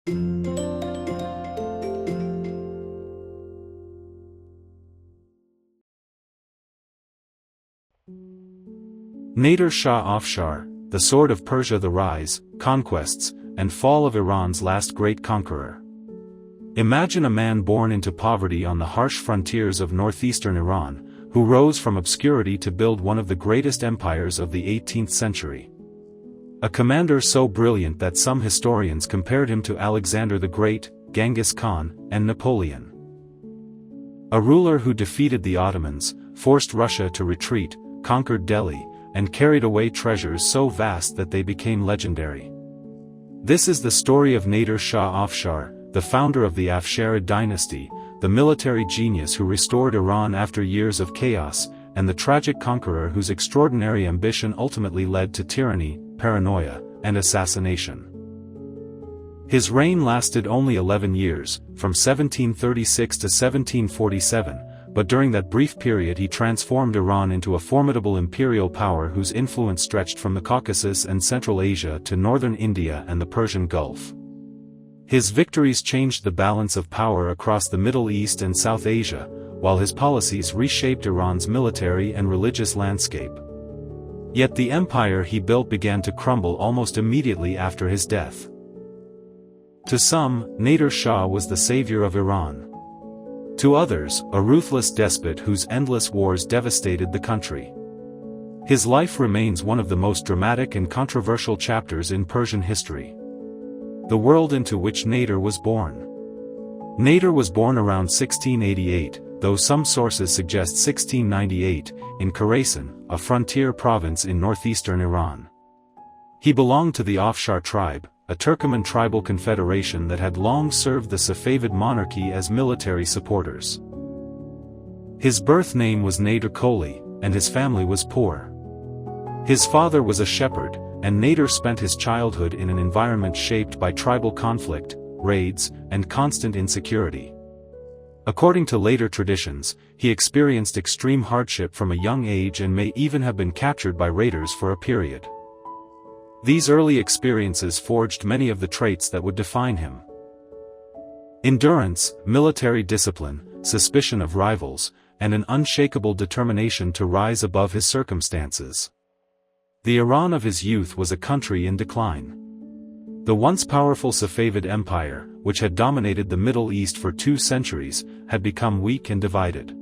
Nader Shah Afshar, the Sword of Persia: The Rise, Conquests, and Fall of Iran's Last Great Conqueror. Imagine a man born into poverty on the harsh frontiers of northeastern Iran, who rose from obscurity to build one of the greatest empires of the 18th century. A commander so brilliant that some historians compared him to Alexander the Great, Genghis Khan, and Napoleon. A ruler who defeated the Ottomans, forced Russia to retreat, conquered Delhi, and carried away treasures so vast that they became legendary. This is the story of Nader Shah Afshar, the founder of the Afsharid dynasty, the military genius who restored Iran after years of chaos, and the tragic conqueror whose extraordinary ambition ultimately led to tyranny, paranoia, and assassination. His reign lasted only 11 years, from 1736 to 1747, but during that brief period he transformed Iran into a formidable imperial power whose influence stretched from the Caucasus and Central Asia to northern India and the Persian Gulf. His victories changed the balance of power across the Middle East and South Asia, while his policies reshaped Iran's military and religious landscape. Yet the empire he built began to crumble almost immediately after his death. To some, Nader Shah was the savior of Iran. To others, a ruthless despot whose endless wars devastated the country. His life remains one of the most dramatic and controversial chapters in Persian history. The world into which Nader was born. Nader was born around 1688, though some sources suggest 1698, in Khorasan, a frontier province in northeastern Iran. He belonged to the Afshar tribe, a Turkoman tribal confederation that had long served the Safavid monarchy as military supporters. His birth name was Nader Koli, and his family was poor. His father was a shepherd, and Nader spent his childhood in an environment shaped by tribal conflict, raids, and constant insecurity. According to later traditions, he experienced extreme hardship from a young age and may even have been captured by raiders for a period. These early experiences forged many of the traits that would define him. Endurance, military discipline, suspicion of rivals, and an unshakable determination to rise above his circumstances. The Iran of his youth was a country in decline. The once powerful Safavid Empire, which had dominated the Middle East for 2 centuries, had become weak and divided.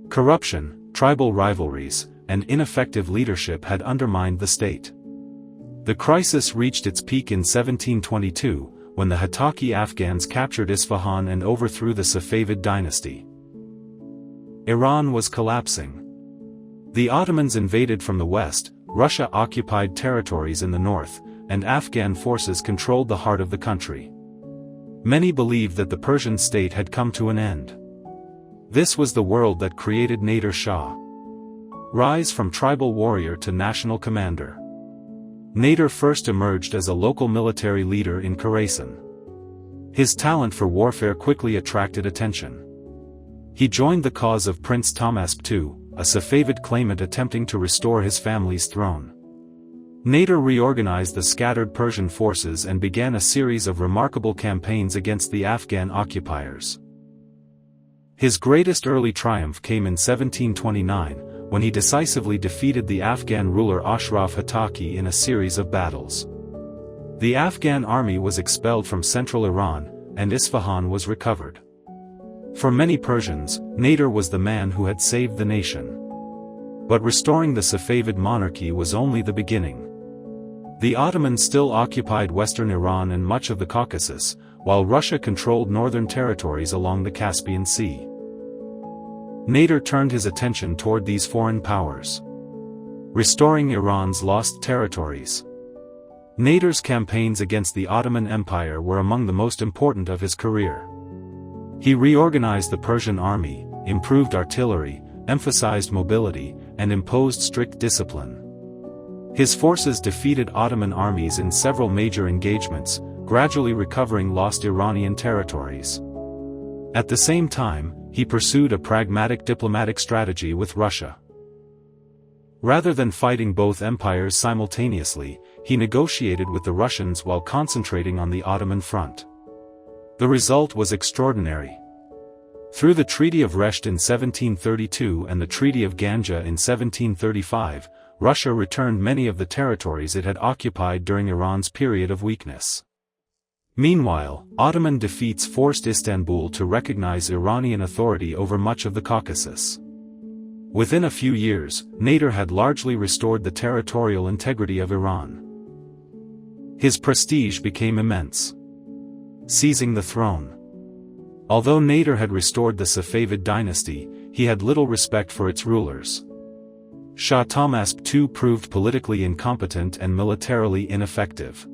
Corruption, tribal rivalries, and ineffective leadership had undermined the state. The crisis reached its peak in 1722, when the Hotaki Afghans captured Isfahan and overthrew the Safavid dynasty. Iran was collapsing. The Ottomans invaded from the west, Russia occupied territories in the north, and Afghan forces controlled the heart of the country. Many believed that the Persian state had come to an end. This was the world that created Nader Shah. Rise from tribal warrior to national commander. Nader first emerged as a local military leader in Khorasan. His talent for warfare quickly attracted attention. He joined the cause of Prince Tahmasp II, a Safavid claimant attempting to restore his family's throne. Nader reorganized the scattered Persian forces and began a series of remarkable campaigns against the Afghan occupiers. His greatest early triumph came in 1729, when he decisively defeated the Afghan ruler Ashraf Hotaki in a series of battles. The Afghan army was expelled from central Iran, and Isfahan was recovered. For many Persians, Nader was the man who had saved the nation. But restoring the Safavid monarchy was only the beginning. The Ottomans still occupied western Iran and much of the Caucasus, while Russia controlled northern territories along the Caspian Sea. Nader turned his attention toward these foreign powers. Restoring Iran's lost territories. Nader's campaigns against the Ottoman Empire were among the most important of his career. He reorganized the Persian army, improved artillery, emphasized mobility, and imposed strict discipline. His forces defeated Ottoman armies in several major engagements, gradually recovering lost Iranian territories. At the same time, he pursued a pragmatic diplomatic strategy with Russia. Rather than fighting both empires simultaneously, he negotiated with the Russians while concentrating on the Ottoman front. The result was extraordinary. Through the Treaty of Resht in 1732 and the Treaty of Ganja in 1735, Russia returned many of the territories it had occupied during Iran's period of weakness. Meanwhile, Ottoman defeats forced Istanbul to recognize Iranian authority over much of the Caucasus. Within a few years, Nader had largely restored the territorial integrity of Iran. His prestige became immense. Seizing the throne. Although Nader had restored the Safavid dynasty, he had little respect for its rulers. Shah Tahmasp too proved politically incompetent and militarily ineffective.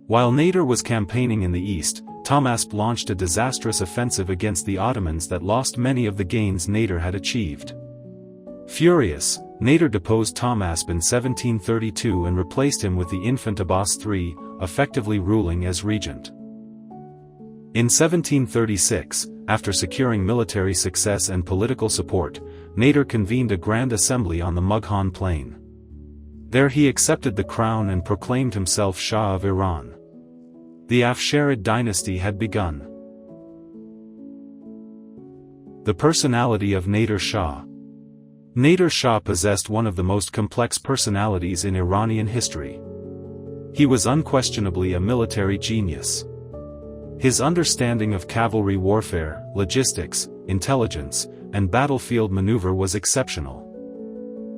While Nader was campaigning in the east, Tahmasp launched a disastrous offensive against the Ottomans that lost many of the gains Nader had achieved. Furious, Nader deposed Tahmasp in 1732 and replaced him with the infant Abbas III, effectively ruling as regent. In 1736, after securing military success and political support, Nader convened a grand assembly on the Mughan plain. There he accepted the crown and proclaimed himself Shah of Iran. The Afsharid dynasty had begun. The personality of Nader Shah. Nader Shah possessed one of the most complex personalities in Iranian history. He was unquestionably a military genius. His understanding of cavalry warfare, logistics, intelligence, and battlefield maneuver was exceptional.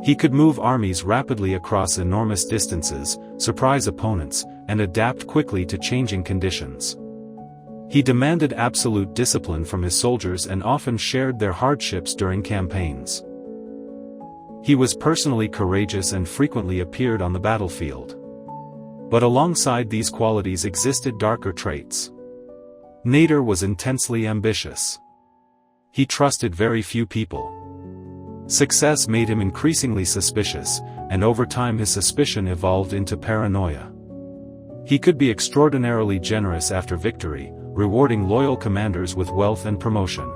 He could move armies rapidly across enormous distances, surprise opponents, and adapt quickly to changing conditions. He demanded absolute discipline from his soldiers and often shared their hardships during campaigns. He was personally courageous and frequently appeared on the battlefield. But alongside these qualities existed darker traits. Nader was intensely ambitious. He trusted very few people. Success made him increasingly suspicious, and over time his suspicion evolved into paranoia. He could be extraordinarily generous after victory, rewarding loyal commanders with wealth and promotion.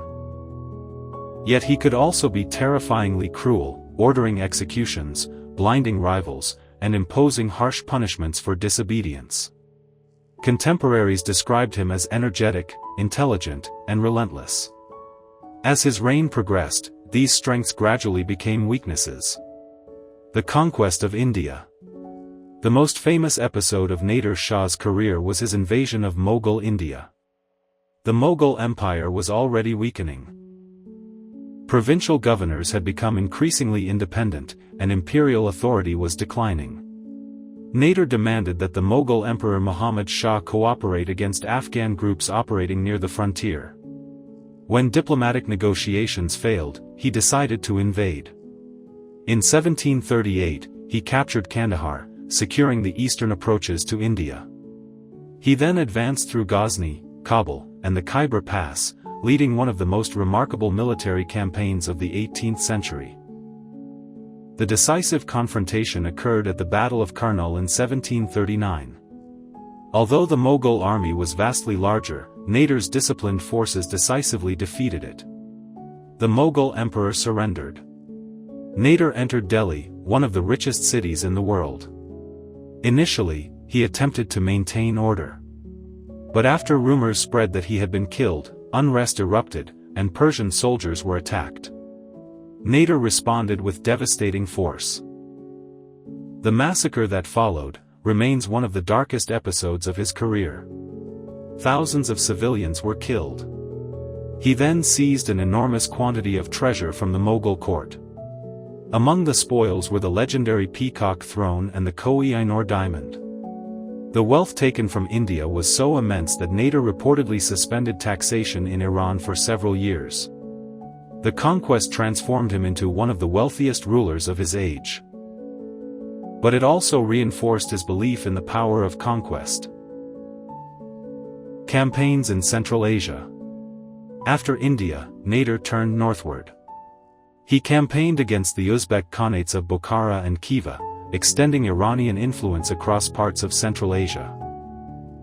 Yet he could also be terrifyingly cruel, ordering executions, blinding rivals, and imposing harsh punishments for disobedience. Contemporaries described him as energetic, intelligent, and relentless. As his reign progressed, these strengths gradually became weaknesses. The conquest of India. The most famous episode of Nader Shah's career was his invasion of Mughal India. The Mughal Empire was already weakening. Provincial governors had become increasingly independent, and imperial authority was declining. Nader demanded that the Mughal Emperor Muhammad Shah cooperate against Afghan groups operating near the frontier. When diplomatic negotiations failed, he decided to invade. In 1738, he captured Kandahar, securing the eastern approaches to India. He then advanced through Ghazni, Kabul, and the Khyber Pass, leading one of the most remarkable military campaigns of the 18th century. The decisive confrontation occurred at the Battle of Karnal in 1739. Although the Mughal army was vastly larger, Nader's disciplined forces decisively defeated it. The Mughal emperor surrendered. Nader entered Delhi, one of the richest cities in the world. Initially, he attempted to maintain order. But after rumors spread that he had been killed, unrest erupted, and Persian soldiers were attacked. Nader responded with devastating force. The massacre that followed remains one of the darkest episodes of his career. Thousands of civilians were killed. He then seized an enormous quantity of treasure from the Mughal court. Among the spoils were the legendary peacock throne and the Koh-i-Noor diamond. The wealth taken from India was so immense that Nader reportedly suspended taxation in Iran for several years. The conquest transformed him into one of the wealthiest rulers of his age. But it also reinforced his belief in the power of conquest. Campaigns in Central Asia. After India, Nader turned northward. He campaigned against the Uzbek Khanates of Bukhara and Khiva, extending Iranian influence across parts of Central Asia.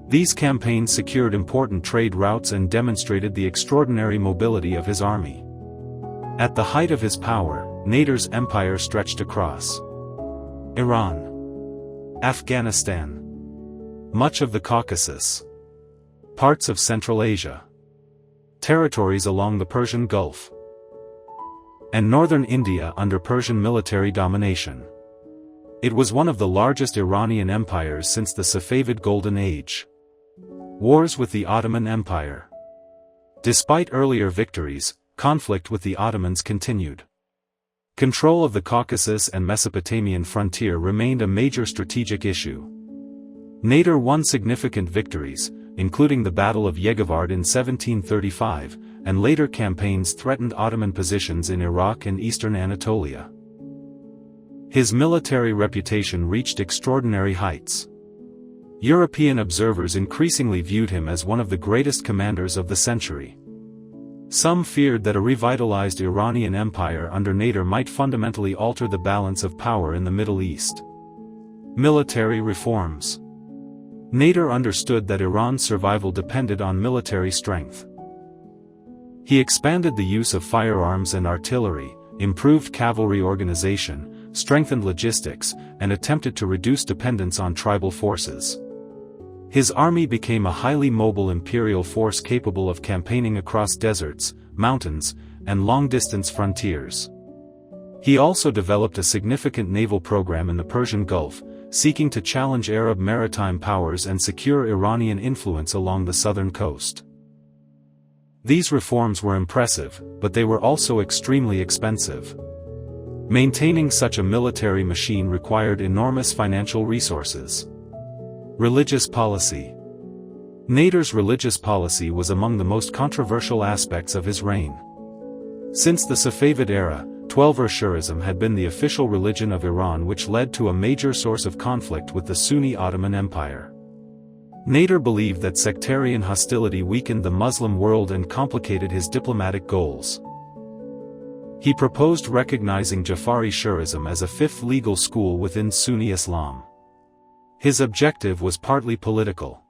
These campaigns secured important trade routes and demonstrated the extraordinary mobility of his army. At the height of his power, Nader's empire stretched across Iran, Afghanistan, much of the Caucasus, parts of Central Asia, territories along the Persian Gulf, and northern India under Persian military domination. It was one of the largest Iranian empires since the Safavid Golden Age. Wars with the Ottoman Empire. Despite earlier victories, conflict with the Ottomans continued. Control of the Caucasus and Mesopotamian frontier remained a major strategic issue. Nader won significant victories, including the Battle of Yeghivard in 1735, and later campaigns threatened Ottoman positions in Iraq and eastern Anatolia. His military reputation reached extraordinary heights. European observers increasingly viewed him as one of the greatest commanders of the century. Some feared that a revitalized Iranian empire under Nader might fundamentally alter the balance of power in the Middle East. Military reforms. Nader understood that Iran's survival depended on military strength. He expanded the use of firearms and artillery, improved cavalry organization, strengthened logistics, and attempted to reduce dependence on tribal forces. His army became a highly mobile imperial force capable of campaigning across deserts, mountains, and long-distance frontiers. He also developed a significant naval program in the Persian Gulf, seeking to challenge Arab maritime powers and secure Iranian influence along the southern coast. These reforms were impressive, but they were also extremely expensive. Maintaining such a military machine required enormous financial resources. Religious policy. Nader's religious policy was among the most controversial aspects of his reign. Since the Safavid era, Twelver Shurism had been the official religion of Iran, which led to a major source of conflict with the Sunni Ottoman Empire. Nader believed that sectarian hostility weakened the Muslim world and complicated his diplomatic goals. He proposed recognizing Jafari Shurism as a fifth legal school within Sunni Islam. His objective was partly political.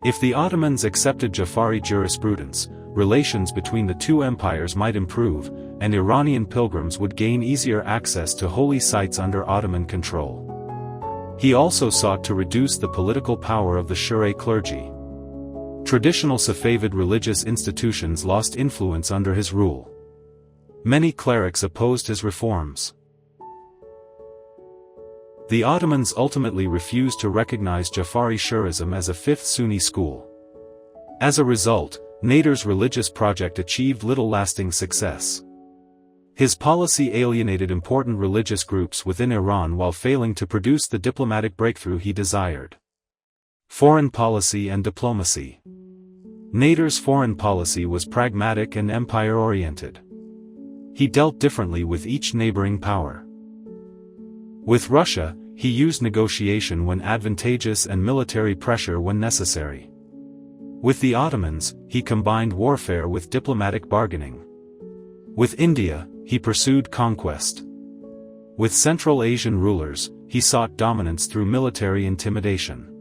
If the Ottomans accepted Jafari jurisprudence, relations between the two empires might improve, and Iranian pilgrims would gain easier access to holy sites under Ottoman control. He also sought to reduce the political power of the Shura clergy. Traditional Safavid religious institutions lost influence under his rule. Many clerics opposed his reforms. The Ottomans ultimately refused to recognize Jafari Shurism as a fifth Sunni school. As a result, Nader's religious project achieved little lasting success. His policy alienated important religious groups within Iran while failing to produce the diplomatic breakthrough he desired. Foreign policy and diplomacy. Nader's foreign policy was pragmatic and empire-oriented. He dealt differently with each neighboring power. With Russia, he used negotiation when advantageous and military pressure when necessary. With the Ottomans, he combined warfare with diplomatic bargaining. With India, he pursued conquest. With Central Asian rulers, he sought dominance through military intimidation.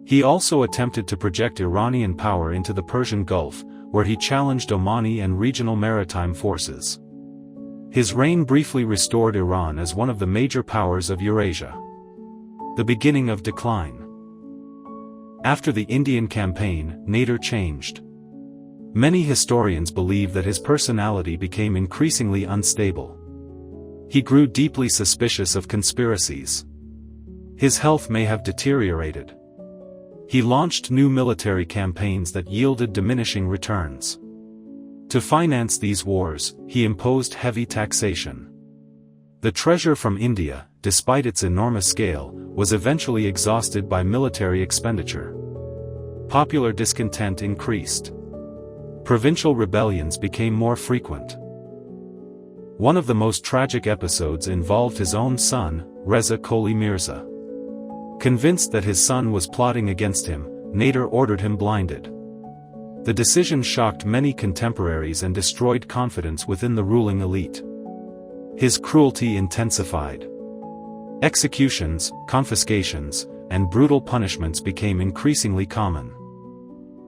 He also attempted to project Iranian power into the Persian Gulf, where he challenged Omani and regional maritime forces. His reign briefly restored Iran as one of the major powers of Eurasia. The beginning of decline. After the Indian campaign, Nader changed. Many historians believe that his personality became increasingly unstable. He grew deeply suspicious of conspiracies. His health may have deteriorated. He launched new military campaigns that yielded diminishing returns. To finance these wars, he imposed heavy taxation. The treasure from India, despite its enormous scale, was eventually exhausted by military expenditure. Popular discontent increased. Provincial rebellions became more frequent. One of the most tragic episodes involved his own son, Reza Qoli Mirza. Convinced that his son was plotting against him, Nader ordered him blinded. The decision shocked many contemporaries and destroyed confidence within the ruling elite. His cruelty intensified. Executions, confiscations, and brutal punishments became increasingly common.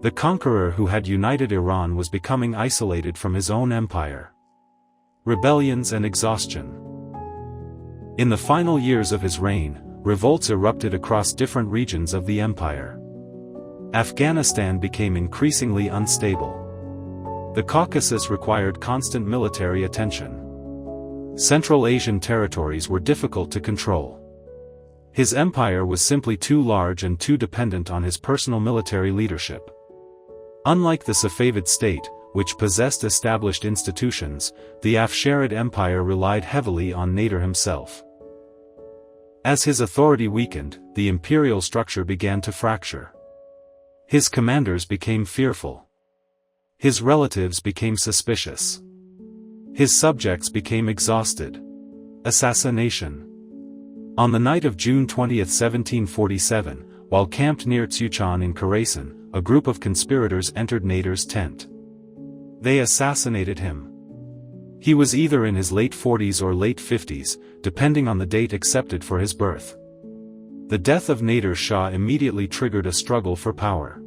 The Conqueror who had united Iran was becoming isolated from his own empire. Rebellions and exhaustion. In the final years of his reign, revolts erupted across different regions of the empire. Afghanistan became increasingly unstable. The Caucasus required constant military attention. Central Asian territories were difficult to control. His empire was simply too large and too dependent on his personal military leadership. Unlike the Safavid state, which possessed established institutions, the Afsharid Empire relied heavily on Nader himself. As his authority weakened, the imperial structure began to fracture. His commanders became fearful. His relatives became suspicious. His subjects became exhausted. Assassination. On the night of June 20, 1747, while camped near Tsuchan in Khorasan, a group of conspirators entered Nader's tent. They assassinated him. He was either in his late 40s or late 50s, depending on the date accepted for his birth. The death of Nader Shah immediately triggered a struggle for power.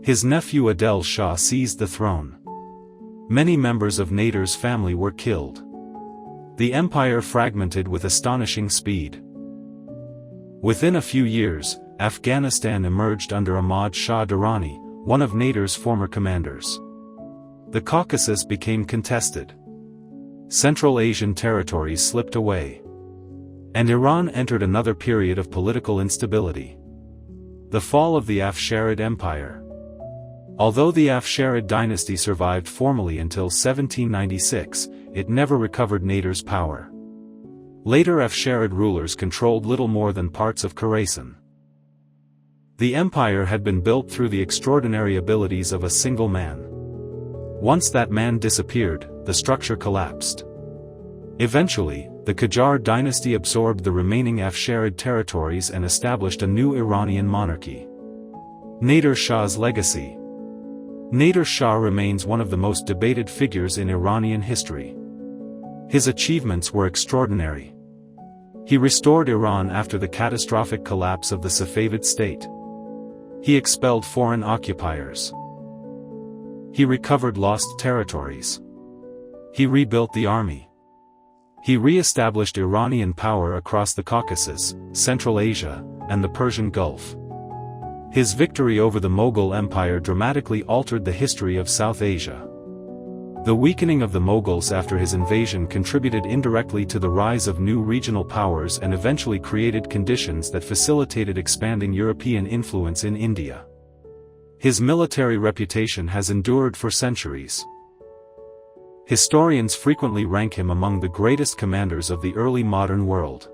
His nephew Adel Shah seized the throne. Many members of Nader's family were killed. The empire fragmented with astonishing speed. Within a few years, Afghanistan emerged under Ahmad Shah Durrani, one of Nader's former commanders. The Caucasus became contested. Central Asian territories slipped away. And Iran entered another period of political instability. The fall of the Afsharid Empire. Although the Afsharid dynasty survived formally until 1796, it never recovered Nader's power. Later Afsharid rulers controlled little more than parts of Khorasan. The empire had been built through the extraordinary abilities of a single man. Once that man disappeared, the structure collapsed. Eventually, the Qajar dynasty absorbed the remaining Afsharid territories and established a new Iranian monarchy. Nader Shah's legacy. Nader Shah remains one of the most debated figures in Iranian history. His achievements were extraordinary. He restored Iran after the catastrophic collapse of the Safavid state. He expelled foreign occupiers. He recovered lost territories. He rebuilt the army. He re-established Iranian power across the Caucasus, Central Asia, and the Persian Gulf. His victory over the Mughal Empire dramatically altered the history of South Asia. The weakening of the Mughals after his invasion contributed indirectly to the rise of new regional powers and eventually created conditions that facilitated expanding European influence in India. His military reputation has endured for centuries. Historians frequently rank him among the greatest commanders of the early modern world.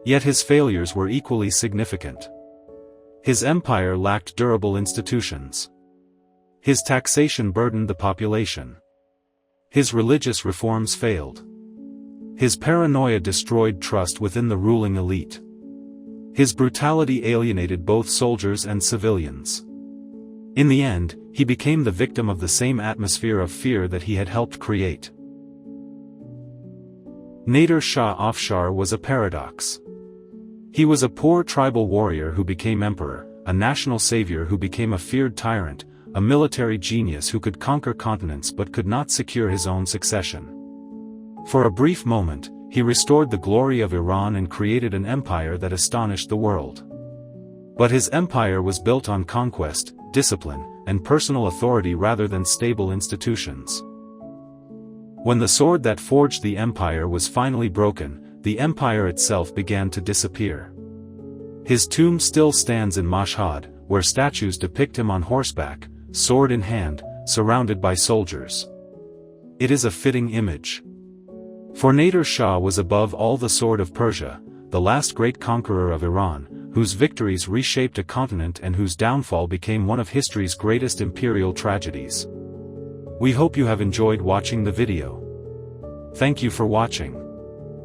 Yet his failures were equally significant. His empire lacked durable institutions. His taxation burdened the population. His religious reforms failed. His paranoia destroyed trust within the ruling elite. His brutality alienated both soldiers and civilians. In the end, he became the victim of the same atmosphere of fear that he had helped create. Nader Shah Afshar was a paradox. He was a poor tribal warrior who became emperor, a national savior who became a feared tyrant, a military genius who could conquer continents but could not secure his own succession. For a brief moment, he restored the glory of Iran and created an empire that astonished the world. But his empire was built on conquest, discipline, and personal authority rather than stable institutions. When the sword that forged the empire was finally broken, the empire itself began to disappear. His tomb still stands in Mashhad, where statues depict him on horseback, sword in hand, surrounded by soldiers. It is a fitting image. For Nader Shah was above all the sword of Persia, the last great conqueror of Iran, whose victories reshaped a continent and whose downfall became one of history's greatest imperial tragedies. We hope you have enjoyed watching the video. Thank you for watching.